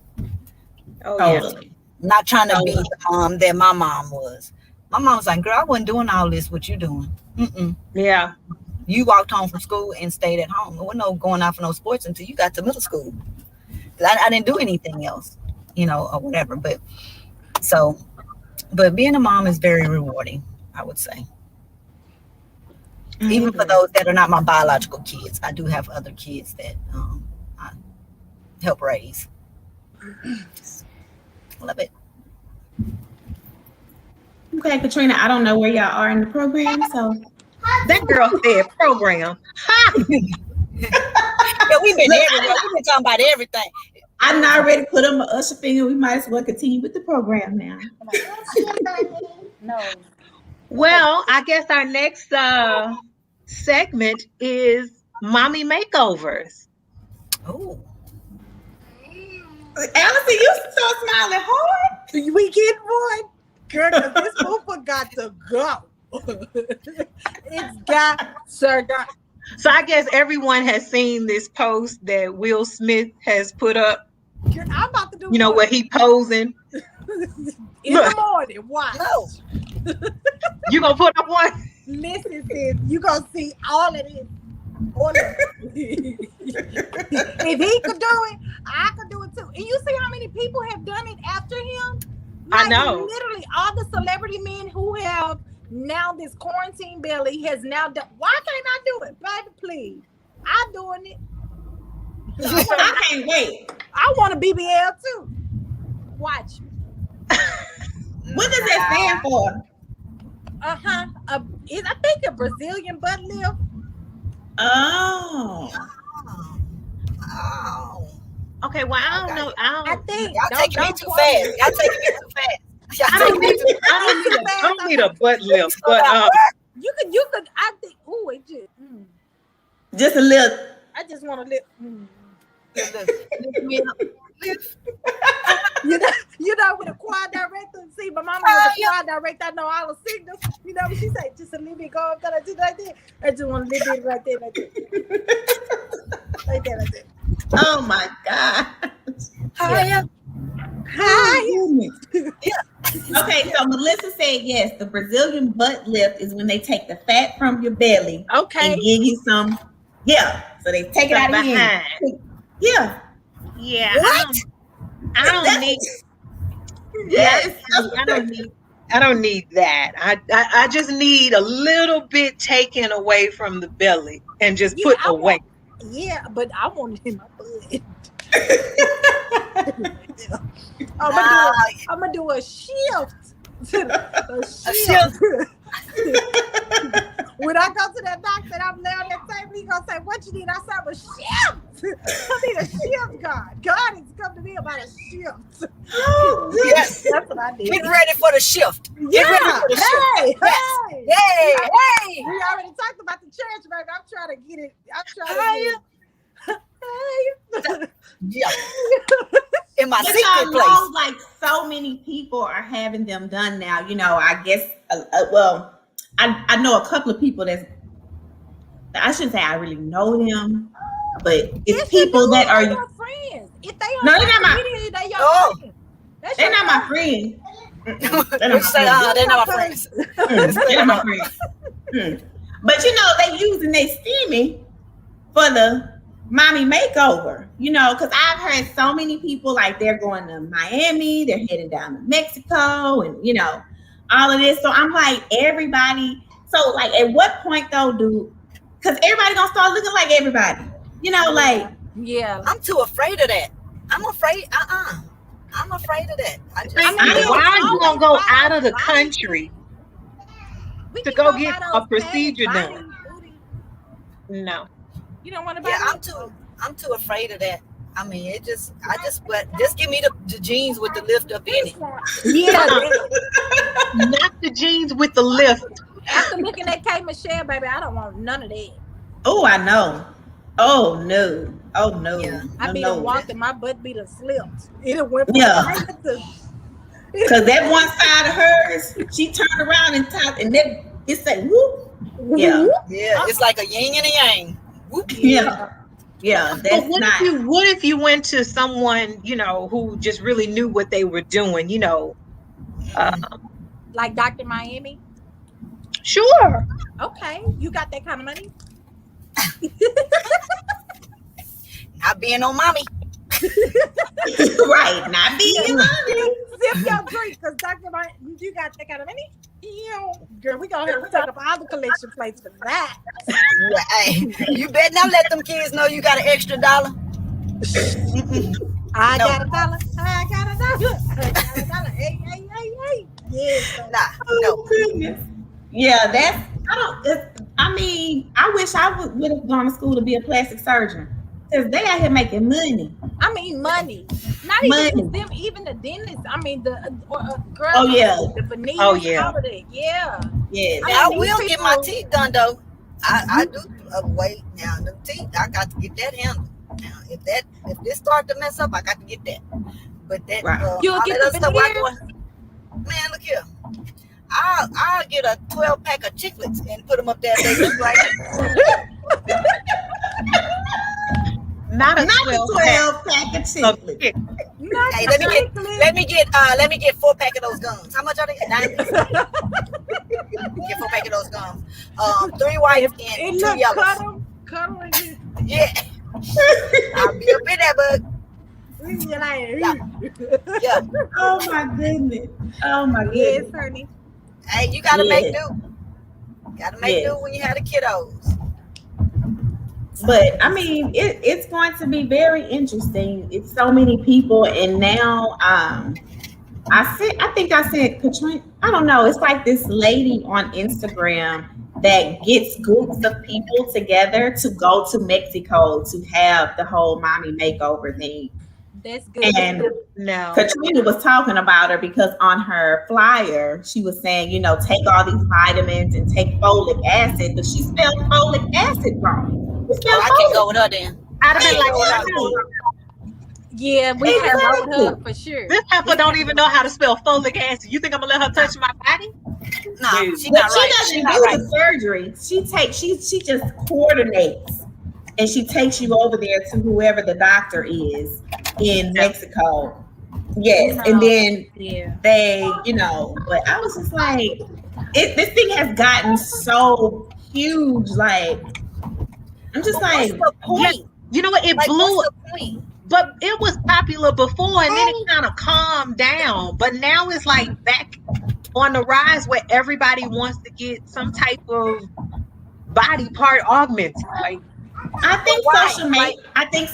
Oh, yeah. Totally. Not trying to be the mom that my mom was. My mom was like, "Girl, I wasn't doing all this. What you doing? Mm-mm. Yeah. You walked home from school and stayed at home. There was no going out for no sports until you got to middle school. I didn't do anything else, you know, or whatever." But so, but being a mom is very rewarding, I would say. Even for those that are not my biological kids, I do have other kids that I help raise. Love it. Okay, Katrina, I don't know where y'all are in the program, so That girl said program. Yeah, we've been everywhere. We've been talking about everything. I'm not ready to put on my usher finger. We might as well continue with the program now. No. Well, I guess our next segment is mommy makeovers. Oh, Allison, you so smiling hard. We get one. Girl, 'cause this pooper got to go. It's got to go. So I guess everyone has seen this post that Will Smith has put up, Girl, I'm about to do you know, one where he posing. in the morning. Watch. no. You gonna put up one? Listen, sis, you gonna see all of this. All of it. If he could do it, I could do it too. And you see how many people have done it after him? I know. Literally, all the celebrity men who have now this quarantine belly has now done. Why can't I do it, baby? Please, I'm doing it. I can't wait. I want a BBL too. Watch. What does that stand for? I think a Brazilian butt lift. Oh. Oh. Okay, well, I don't know. I think Y'all taking me don't too quote fast. me. Y'all taking me too fast. I Y'all don't taking me need, too I don't need a butt lift, but You could. I think. Ooh, it just. Just a little. I just want to lift. fast. You know, with a choir director. See, my mama was a choir director. I know all the signals. You know what she say? Just a little bit go up, I do like that. I just want a little bit right there, like that. Like that, like that. Oh my God. Hi. Hi. Okay, so Melissa said yes. The Brazilian butt lift is when they take the fat from your belly Okay. and give you some. Yeah. So they take it out of behind. you. Yeah. Yeah. What? I don't need. Yes. I don't need that. I just need a little bit taken away from the belly and just Yeah, put I away. Yeah, but I want it in my butt. I'm gonna do a shift. A shift. When I go to that doctor and I'm laying on that table, he gonna say, "What you need?" I said, "I'm a shift." I need a shift, God. God has come to me about a shift. Yes. That's what I need. Get ready for the shift. Get Yeah. ready for the shift. Hey, Yes. hey. Yay. Hey. We already talked about the church, baby. I'm trying to get it. I'm trying Higher. to get it. Yeah. In my But secret I place. know, like, so many people are having them done now. You know, I guess, well, I know a couple of people I shouldn't say I really know them, but it's Yes, people you that do. are, They're your friends. If they on No, they're not social my- media, they your Oh. friends. That's they're your not my friend. friends. They're not You my say, friends. they're not my friends. They're not my friends. But you know, they using they steamy for the mommy makeover, you know, because I've heard so many people like they're going to Miami, they're heading down to Mexico, and you know, all of this. So I'm like, everybody. So like, at what point though because everybody gonna start looking like everybody, you know, like. Yeah. I'm too afraid of that. I'm afraid. I'm afraid of that. I just, I mean, I why always you gonna go buy out of the body country? We To can go buy get those a procedure padded done. booty. No. You don't want to buy yeah, that? I'm too afraid of that. I mean, but just give me the jeans with the lift up in it. Yeah. Not the jeans with the lift. After looking at K Michelle, baby, I don't want none of that. Oh, I know. Oh no. Oh no. Yeah. I be no. walking, my butt be done slipped. It done went from Yeah. right at the- Because that one side of hers, she turned around and top, and then it said whoop. Yeah. Yeah, it's like a yin and a yang. Whoop. Yeah. Yeah. But That's not. what if you went to someone, you know, who just really knew what they were doing, you know? Like Dr. Miami. Sure. Okay, you got that kind of money? Not being on mommy. Right. Not being money. Sip your drink, because Dr. Miami, you got that kind of money? Girl, we gonna have to take up all the collection plates for that. Yeah, hey, you better not let them kids know you got an extra $1. I No. got $1. I got $1. I got $1. Hey, hey, hey, hey. Yes. Nah, Oh, no. goodness. Yeah, I mean, I wish I would have gone to school to be a plastic surgeon. Because they out here making money. I mean, money. Not Money. even just them, even the dentist. I mean, the girl. Oh, yeah. The veneers. Oh, yeah. All of that. Yeah. Yes. Now, I these will get my people- teeth done though. I do wait now. The teeth, I got to get that handled. Now, if this start to mess up, I got to get that. But that Right. You'll all get that the other stuff I veneers? go- man, look here. I'll get a 12-pack of chiclets and put them up there. They look like Not a Not 12 the pack 12 pack of of chiclets. chick. Not Hey, the chiclet. let me get 4-pack of those gums. How much are they? 9 pieces. Get 4-pack of those gums. 3 white and It 2 look yellows. cuddle, and Yeah. I'll be up in there, bud. you're like, Yeah. Oh my goodness. Oh my yes, goodness. honey. Hey, you gotta Yeah. make do. Gotta make Yes. do when you have the kiddos. But I mean, it's going to be very interesting. It's so many people, and now I think I said Katrina. I don't know. It's like this lady on Instagram that gets groups of people together to go to Mexico to have the whole mommy makeover thing. That's good. And No. Katrina was talking about her because on her flyer, she was saying, you know, take all these vitamins and take folic acid, but she spelled folic acid wrong. She spelled I can't folic. go with her then. I'd have been like, Exactly. Yeah, we can Exactly. load up for sure. this heifer don't even know how to spell folic acid. You think I'm gonna let her touch my body? Nah, Dude. she But not she right. doesn't She do not right. the surgery. She just coordinates, and she takes you over there to whoever the doctor is in Mexico. Yes, and then Yeah. they, you know, but I was just like, this thing has gotten so huge. Like, I'm just What's like, the point? You know what? It Like, blew, what's the point? but it was popular before, and then it kind of calmed down. But now it's like back on the rise where everybody wants to get some type of body part augmented. Like, I think Why?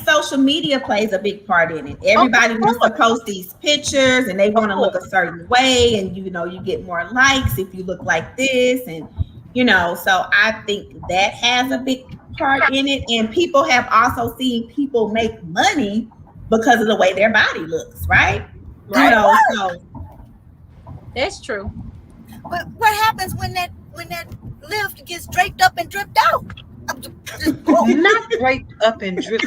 social media plays a big part in it. Everybody Of wants to course. post these pictures, and they want to Of look a course. certain way, and you know, you get more likes if you look like this, and you know, so I think that has a big part in it, and people have also seen people make money because of the way their body looks, right? You know, so That's true. But what happens when that lift gets draped up and dripped out? Not draped up and dripped.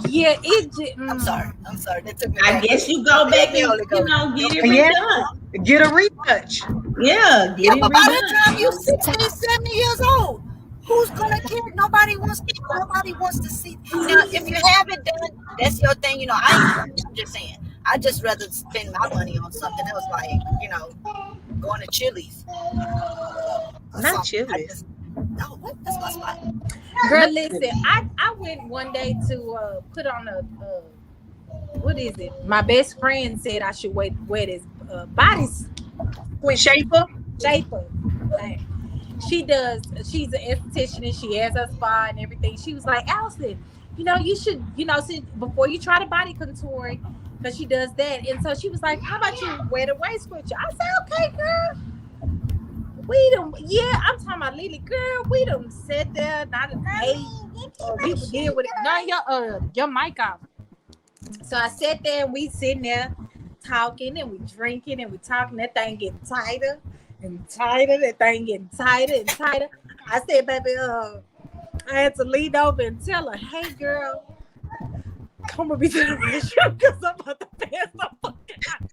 Yeah, it just, I'm sorry. That took me I back. guess you go back and, Holy Ghost. get it Yeah. redone. Get a retouch. Yeah, get Yeah, it but by the redone. time you're 60, 70 years old, who's gonna care? Nobody wants to see. Now, if you have it done, that's your thing. You know, I'm just saying. I just rather spend my money on something else, like, you know, going to Chili's. Not Chili's. Oh, what? That's my spot. girl, listen, I went one day to put on a what is it? My best friend said I should wear this body Shaper. shaper. Like, she's an esthetician and she has a spa and everything. She was like, Allison, you know, you should, you know, before you try to body contour, because she does that. And so she was like, how about you wear the waist squisher? I said, okay, girl. I'm talking about Lily, girl. We done sat there, not an eight. People did with it. No, your mic off. So I sat there and we sitting there talking and we drinking and we talking. That thing getting tighter and tighter. That thing getting tighter and tighter. I said, baby, I had to lean over and tell her, hey, girl, come with me to the restroom because I'm about to pass the fucking out.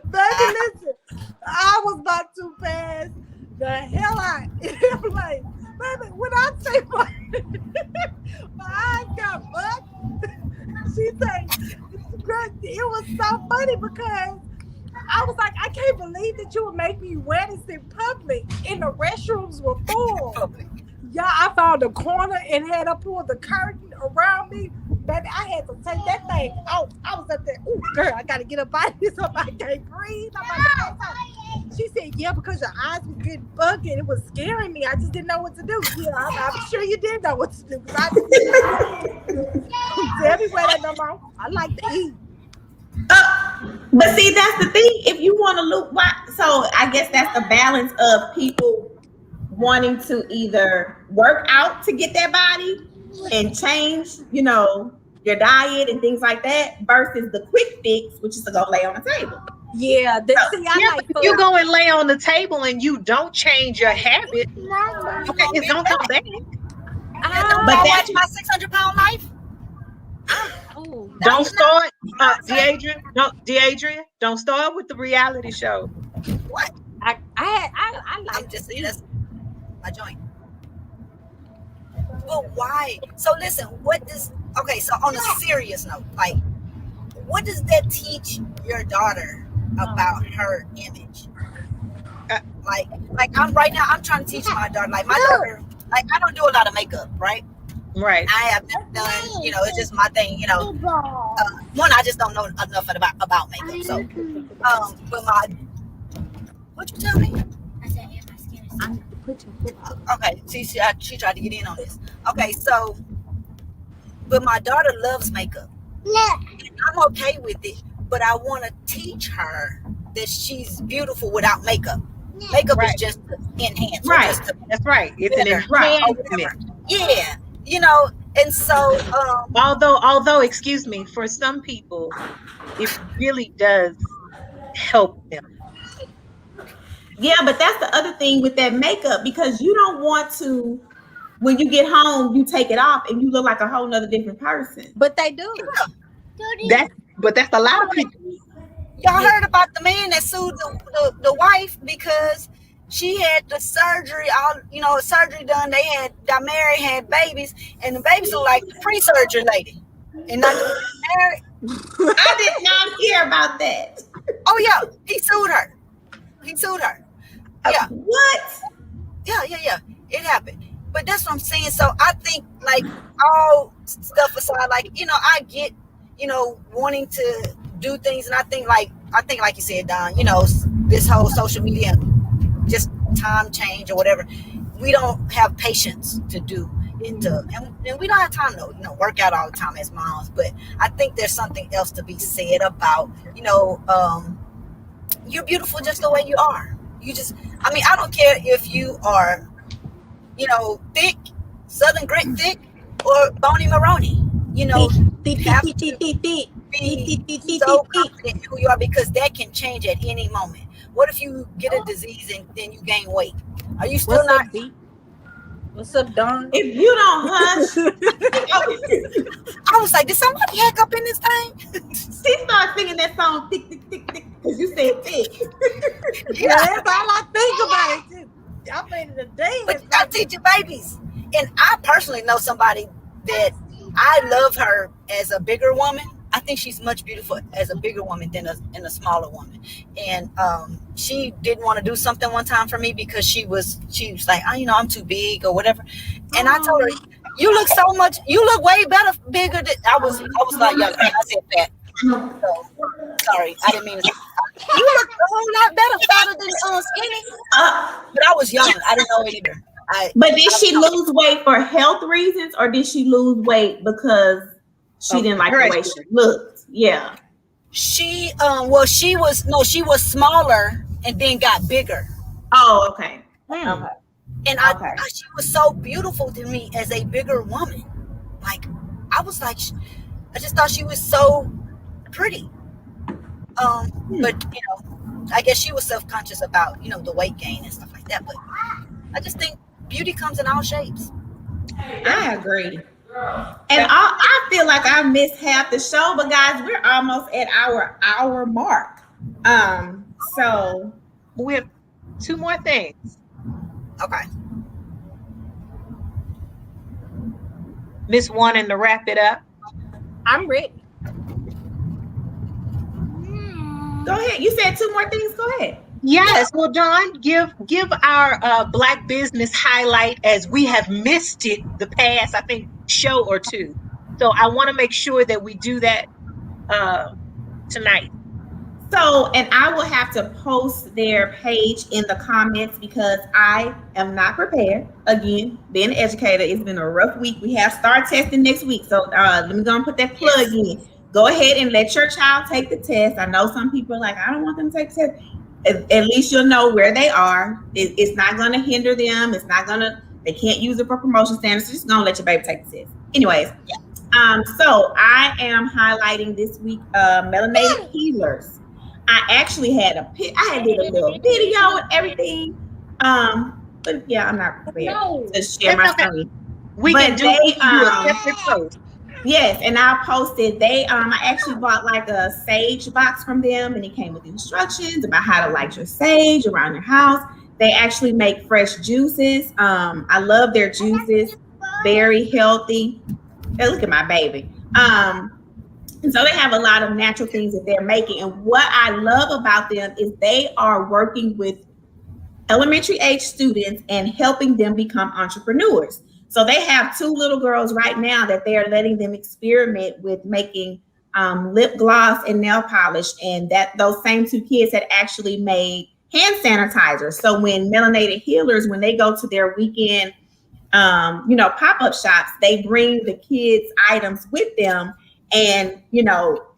Baby, listen, I was about to pass the hell out. I'm like, baby, when I say my eyes got bugged, she said, it was so funny because I was like, I can't believe that you would make me wear this in public. And the restrooms were full. Yeah, I found a corner and had to pull the curtain around me. Baby, I had to take that thing out. I was up there, ooh, girl, I got to get up out of this. I can't breathe. I'm about to pass out. She said, yeah, because your eyes were getting bugged and it was scaring me. I just didn't know what to do. Yeah, I'm sure you did know what to do. I tell me where that no more. I like to eat. But see, that's the thing. If you want to look, so I guess that's the balance of people wanting to either work out to get their body and change, you know, your diet and things like that, versus the quick fix, which is to go lay on the table. Yeah, like if you go and lay on the table and you don't change your habit, okay, it's gonna come back. But that's my 600-pound life. Don't start, Deadrian. Don't start with the reality show. What? I like. I'm just saying that's my joint. But why? So listen, so on a serious note, like, what does that teach your daughter about her image? Like I'm trying to teach my daughter, like my daughter, like I don't do a lot of makeup, right? Right. I have never done, you know, it's just my thing, you know. One, I just don't know enough about makeup. So, but what'd you tell me? I said, am I scared of something? Okay, she tried to get in on this. Okay, so, but my daughter loves makeup. And I'm okay with it, but I want to teach her that she's beautiful without makeup. Makeup is just to enhance. Right. That's right. It's an enhancement. Yeah. You know, and so although excuse me, for some people it really does help them. Yeah, but that's the other thing with that makeup, because you don't want to, when you get home, you take it off and you look like a whole nother different person. But they do. That's a lot of people. Y'all heard about the man that sued the wife because she had the surgery, surgery done. They got married, had babies, and the babies look like the pre-surgery lady. And not married. I did not hear about that. Oh yeah, he sued her. Yeah. What? Yeah. It happened. But that's what I'm saying. So I think, like, all stuff aside, like, you know, I get, you know, wanting to do things, and I think like you said, Don, you know, this whole social media, just time change or whatever, we don't have patience to do it, and we don't have time to, you know, work out all the time as moms. But I think there's something else to be said about, you know, you're beautiful just the way you are. I mean, I don't care if you are, thick, Southern grit thick, or bony Maroney. You have to be so confident in who you are, because that can change at any moment. What if you get a disease and then you gain weight? Are you still not? What's up, Don? If you don't hush, I was like, did somebody hack up in this thing? she started singing that song, tick, tick, tick, tick, because you said thick. Yeah, that's all I think about it too. I'm ready to dance. But you gotta teach your babies. And I personally know somebody that I love her as a bigger woman. I think she's much beautiful as a bigger woman than a smaller woman. And she didn't want to do something one time for me because she was like, I'm too big or whatever. And I told her, you look way better, bigger than I was like, yeah, I said fat. So, sorry, I didn't mean to. You look a whole lot better, fatter than skinny. But I was young. I didn't know it either. But did she lose weight for health reasons, or did she lose weight because she didn't like the way she looked? Yeah. She she was smaller and then got bigger. Oh, okay. Okay. And she was so beautiful to me as a bigger woman. Like, I was like, I just thought she was so pretty. But I guess she was self-conscious about the weight gain and stuff like that. But I just think beauty comes in all shapes. I agree. And I feel like I missed half the show, but guys, we're almost at our hour mark. So we have 2 more things. Okay. Miss Wanting to wrap it up. I'm ready. Go ahead. You said 2 more things. Go ahead. Yes. Well, Dawn, give our Black business highlight, as we have missed it the past, I think, show or 2. So I want to make sure that we do that tonight. So, and I will have to post their page in the comments because I am not prepared. Again, being an educator, it's been a rough week. We have STAR testing next week. So let me go and put that plug in. Go ahead and let your child take the test. I know some people are like, I don't want them to take the test. At least you'll know where they are. It's not going to hinder them. They can't use it for promotion standards. So just going to let your baby take the test. Anyways, so I am highlighting this week Melanated Healers. I actually had did a little video and everything. But yeah, I'm not prepared to share my screen. We can do a separate post. Yes, and I posted. I actually bought like a sage box from them, and it came with instructions about how to light your sage around your house. They actually make fresh juices. I love their juices, very healthy. Hey, look at my baby. And so they have a lot of natural things that they're making. And what I love about them is they are working with elementary age students and helping them become entrepreneurs. So they have 2 little girls right now that they are letting them experiment with making lip gloss and nail polish. And those same 2 kids had actually made hand sanitizer. So when Melanated Healers, when they go to their weekend, pop-up shops, they bring the kids items with them and,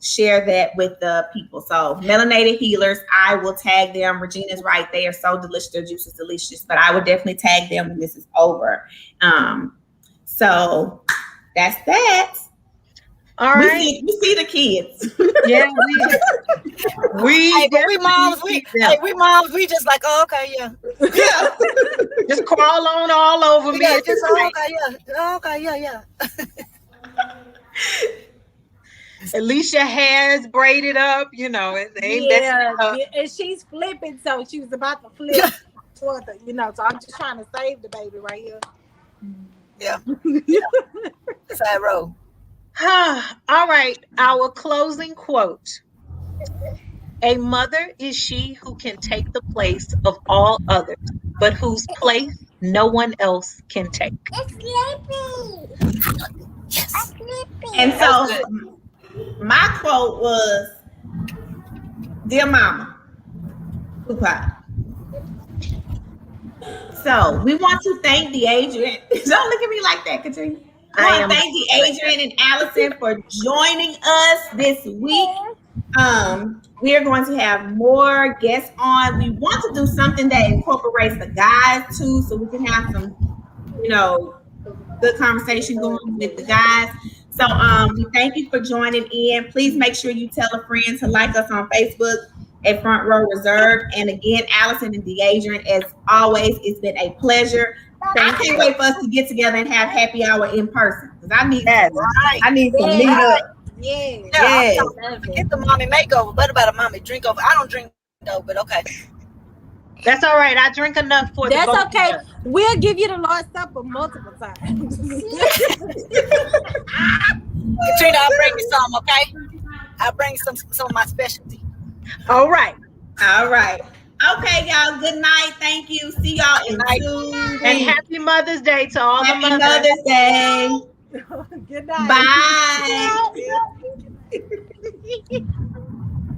share that with the people. So Melanated Healers, I will tag them. Regina's right. They are so delicious. Their juice is delicious, but I would definitely tag them when this is over. So that's that. All right. We see the kids. Yeah, we moms, we just like, oh, okay, yeah. Just crawl on all over me. Yeah, just okay, yeah. Alicia has braided up, and she's flipping, so she was about to flip toward the, so I'm just trying to save the baby right here. Yeah. Side row. All right, our closing quote. A mother is she who can take the place of all others, but whose place no one else can take. Yes. And so my quote was, "Dear Mama, Tupac." So we want to thank the Adrian. Don't look at me like that, Katrina. I want to thank the Adrian and Allison for joining us this week. We are going to have more guests on. We want to do something that incorporates the guys too, so we can have some, good conversation going with the guys. So we thank you for joining in. Please make sure you tell a friend to like us on Facebook at Front Row Reserve. And again, Allison and Deadrian, as always, it's been a pleasure. I can't wait for us to get together and have happy hour in person, because I need some meet up. Yeah. Get the mommy makeover. What about a mommy drink over? I don't drink though, but okay. That's all right. I drink enough for That's the both okay. of us. We'll give you the Lord's Supper multiple times. Katrina, I'll bring you some, okay? I'll bring some of my specialty. All right. All right. Okay, y'all. Good night. Thank you. See y'all in 2 weeks. And happy Mother's Day to all Happy the mothers. Mother's Day. Good night. Bye.